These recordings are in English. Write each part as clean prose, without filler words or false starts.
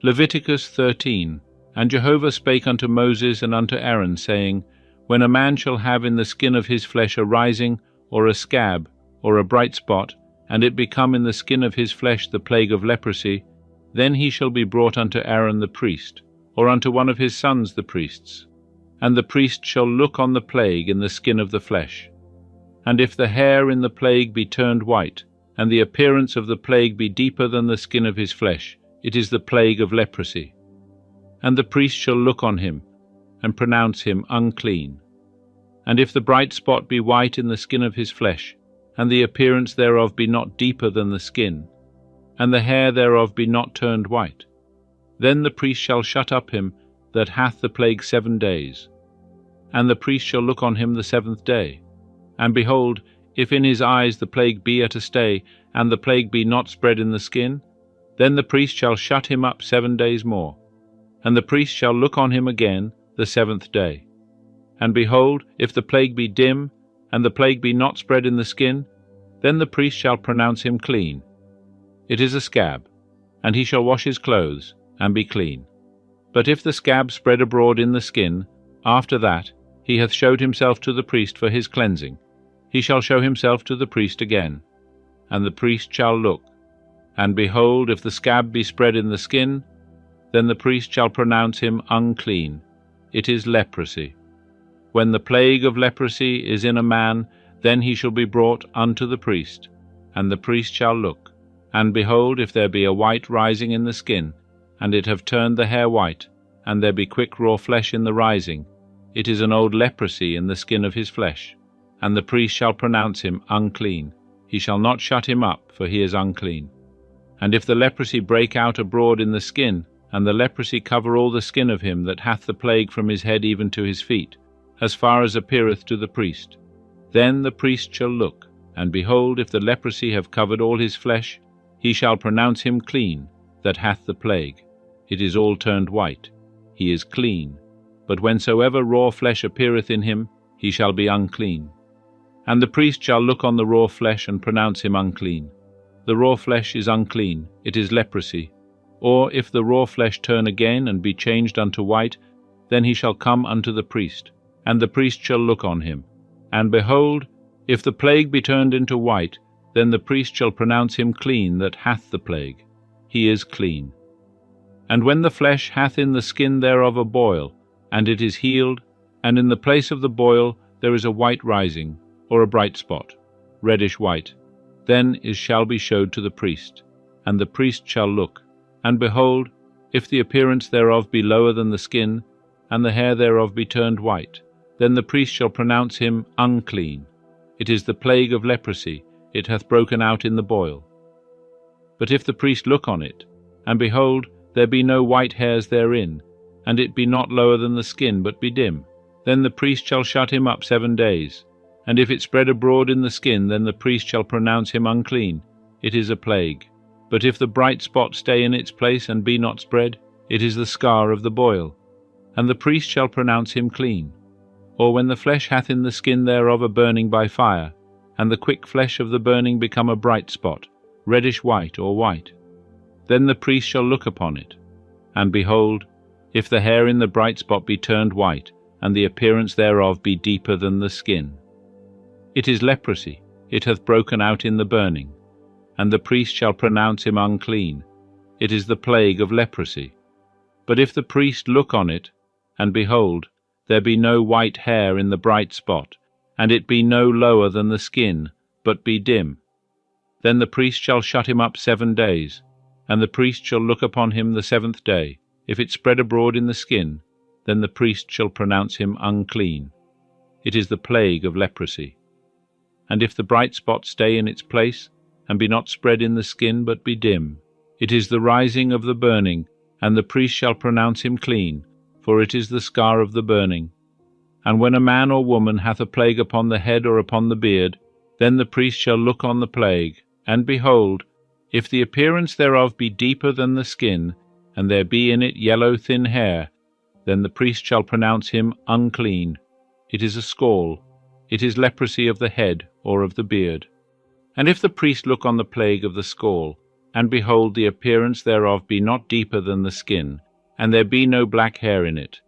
Leviticus 13. And Jehovah spake unto Moses and unto Aaron, saying, When a man shall have in the skin of his flesh a rising, or a scab, or a bright spot, and it become in the skin of his flesh the plague of leprosy, then he shall be brought unto Aaron the priest, or unto one of his sons the priests. And the priest shall look on the plague in the skin of the flesh. And if the hair in the plague be turned white, and the appearance of the plague be deeper than the skin of his flesh, it is the plague of leprosy. And the priest shall look on him, and pronounce him unclean. And if the bright spot be white in the skin of his flesh, and the appearance thereof be not deeper than the skin, and the hair thereof be not turned white, then the priest shall shut up him that hath the plague 7 days. And the priest shall look on him the 7th day. And behold, if in his eyes the plague be at a stay, and the plague be not spread in the skin, then the priest shall shut him up 7 days more. And the priest shall look on him again the 7th day. And behold, if the plague be dim, and the plague be not spread in the skin, then the priest shall pronounce him clean. It is a scab, and he shall wash his clothes, and be clean. But if the scab spread abroad in the skin, after that he hath showed himself to the priest for his cleansing, he shall show himself to the priest again. And the priest shall look, and behold, if the scab be spread in the skin, then the priest shall pronounce him unclean. It is leprosy. When the plague of leprosy is in a man, then he shall be brought unto the priest, and the priest shall look. And behold, if there be a white rising in the skin, and it have turned the hair white, and there be quick raw flesh in the rising, it is an old leprosy in the skin of his flesh. And the priest shall pronounce him unclean. He shall not shut him up, for he is unclean. And if the leprosy break out abroad in the skin, and the leprosy cover all the skin of him that hath the plague from his head even to his feet, as far as appeareth to the priest, then the priest shall look, and behold, if the leprosy have covered all his flesh, he shall pronounce him clean, that hath the plague. It is all turned white. He is clean. But whensoever raw flesh appeareth in him, he shall be unclean. And the priest shall look on the raw flesh, and pronounce him unclean. The raw flesh is unclean, it is leprosy. Or if the raw flesh turn again, and be changed unto white, then he shall come unto the priest, and the priest shall look on him. And behold, if the plague be turned into white, then the priest shall pronounce him clean that hath the plague. He is clean. And when the flesh hath in the skin thereof a boil, and it is healed, and in the place of the boil there is a white rising, or a bright spot, reddish white, then it shall be showed to the priest, and the priest shall look. And behold, if the appearance thereof be lower than the skin, and the hair thereof be turned white, then the priest shall pronounce him unclean. It is the plague of leprosy, it hath broken out in the boil. But if the priest look on it, and behold, there be no white hairs therein, and it be not lower than the skin, but be dim, then the priest shall shut him up 7 days. And if it spread abroad in the skin, then the priest shall pronounce him unclean. It is a plague. But if the bright spot stay in its place, and be not spread, it is the scar of the boil. And the priest shall pronounce him clean. Or when the flesh hath in the skin thereof a burning by fire, and the quick flesh of the burning become a bright spot, reddish white or white, then the priest shall look upon it. And behold, if the hair in the bright spot be turned white, and the appearance thereof be deeper than the skin, it is leprosy, it hath broken out in the burning. And the priest shall pronounce him unclean. It is the plague of leprosy. But if the priest look on it, and behold, there be no white hair in the bright spot, and it be no lower than the skin, but be dim, then the priest shall shut him up 7 days, and the priest shall look upon him the 7th day. If it spread abroad in the skin, then the priest shall pronounce him unclean. It is the plague of leprosy. And if the bright spot stay in its place, and be not spread in the skin, but be dim, it is the rising of the burning, and the priest shall pronounce him clean, for it is the scar of the burning. And when a man or woman hath a plague upon the head or upon the beard, then the priest shall look on the plague, and behold, if the appearance thereof be deeper than the skin, and there be in it yellow thin hair, then the priest shall pronounce him unclean. It is a scall. It is leprosy of the head or of the beard. And if the priest look on the plague of the scall, and behold, the appearance thereof be not deeper than the skin, and there be no black hair in it,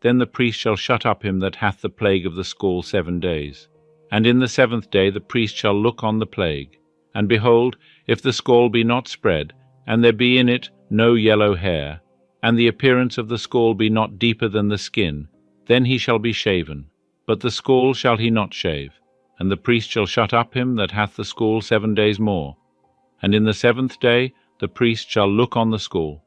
then the priest shall shut up him that hath the plague of the scall 7 days. And in the 7th day the priest shall look on the plague. And behold, if the scall be not spread, and there be in it no yellow hair, and the appearance of the scall be not deeper than the skin, then he shall be shaven. But the scall shall he not shave. And the priest shall shut up him that hath the scall 7 days more. And in the 7th day the priest shall look on the scall.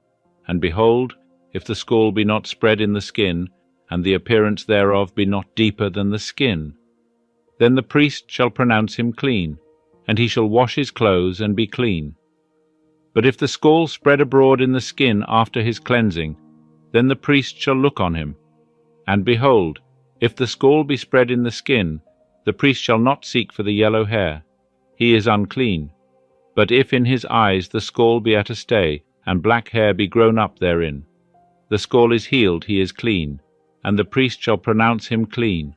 And behold, if the scall be not spread in the skin, and the appearance thereof be not deeper than the skin, then the priest shall pronounce him clean, and he shall wash his clothes and be clean. But if the scall spread abroad in the skin after his cleansing, then the priest shall look on him. And behold, if the scall be spread in the skin, the priest shall not seek for the yellow hair. He is unclean. But if in his eyes the scall be at a stay, and black hair be grown up therein, the scall is healed, he is clean, and the priest shall pronounce him clean.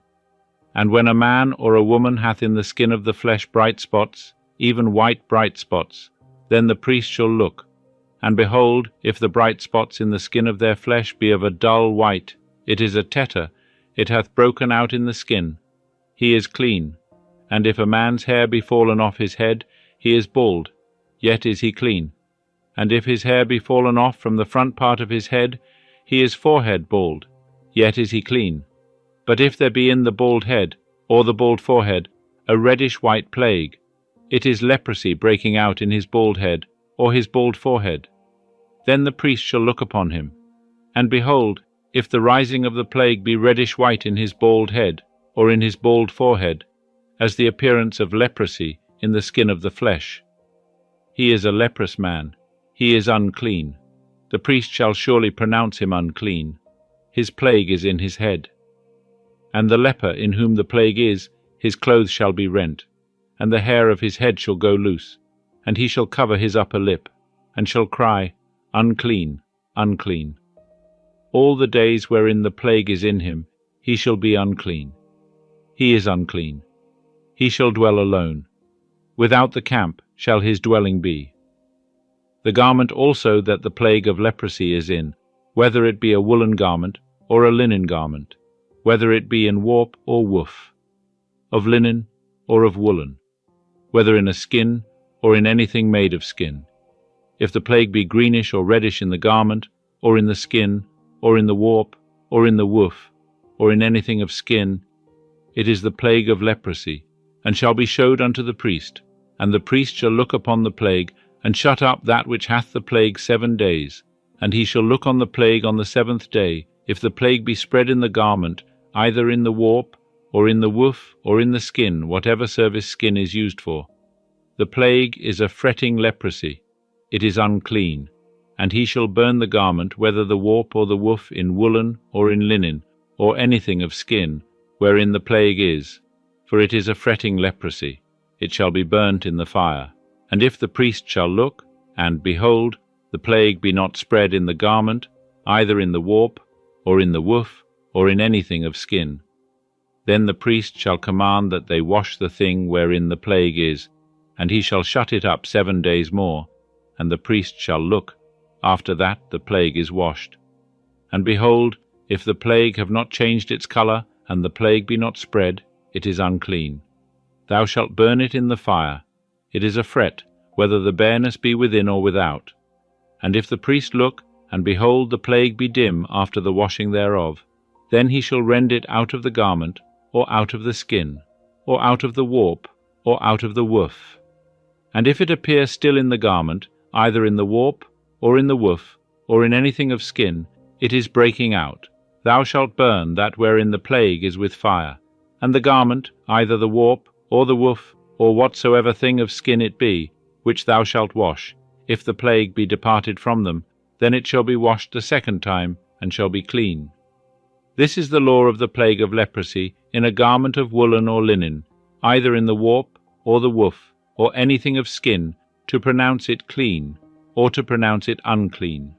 And when a man or a woman hath in the skin of the flesh bright spots, even white bright spots, then the priest shall look. And behold, if the bright spots in the skin of their flesh be of a dull white, it is a tetter, it hath broken out in the skin. He is clean. And if a man's hair be fallen off his head, he is bald, yet is he clean. And if his hair be fallen off from the front part of his head, he is forehead bald, yet is he clean. But if there be in the bald head, or the bald forehead, a reddish-white plague, it is leprosy breaking out in his bald head, or his bald forehead. Then the priest shall look upon him. And behold, if the rising of the plague be reddish-white in his bald head, or in his bald forehead, as the appearance of leprosy in the skin of the flesh, he is a leprous man, he is unclean. The priest shall surely pronounce him unclean. His plague is in his head. And the leper in whom the plague is, his clothes shall be rent, and the hair of his head shall go loose, and he shall cover his upper lip, and shall cry, Unclean, unclean. All the days wherein the plague is in him, he shall be unclean. He is unclean. He shall dwell alone. Without the camp shall his dwelling be. The garment also that the plague of leprosy is in, whether it be a woolen garment or a linen garment, whether it be in warp or woof, of linen or of woolen, whether in a skin or in anything made of skin. If the plague be greenish or reddish in the garment, or in the skin, or in the warp, or in the woof, or in anything of skin, it is the plague of leprosy, and shall be showed unto the priest. And the priest shall look upon the plague, and shut up that which hath the plague 7 days. And he shall look on the plague on the 7th day, if the plague be spread in the garment, either in the warp, or in the woof, or in the skin, whatever service skin is used for. The plague is a fretting leprosy. It is unclean. And he shall burn the garment, whether the warp or the woof, in woolen, or in linen, or anything of skin, wherein the plague is. For it is a fretting leprosy. It shall be burnt in the fire. And if the priest shall look, and behold, the plague be not spread in the garment, either in the warp, or in the woof, or in anything of skin, then the priest shall command that they wash the thing wherein the plague is, and he shall shut it up 7 days more, and the priest shall look. After that the plague is washed. And behold, if the plague have not changed its colour, and the plague be not spread, it is unclean. Thou shalt burn it in the fire. It is a fret, whether the bareness be within or without. And if the priest look, and behold, the plague be dim after the washing thereof, then he shall rend it out of the garment, or out of the skin, or out of the warp, or out of the woof. And if it appear still in the garment, either in the warp, or in the woof, or in anything of skin, it is breaking out. Thou shalt burn that wherein the plague is with fire. And the garment, either the warp, or the woof, or whatsoever thing of skin it be, which thou shalt wash, if the plague be departed from them, then it shall be washed the 2nd time, and shall be clean. This is the law of the plague of leprosy, in a garment of woolen or linen, either in the warp, or the woof, or anything of skin, to pronounce it clean, or to pronounce it unclean.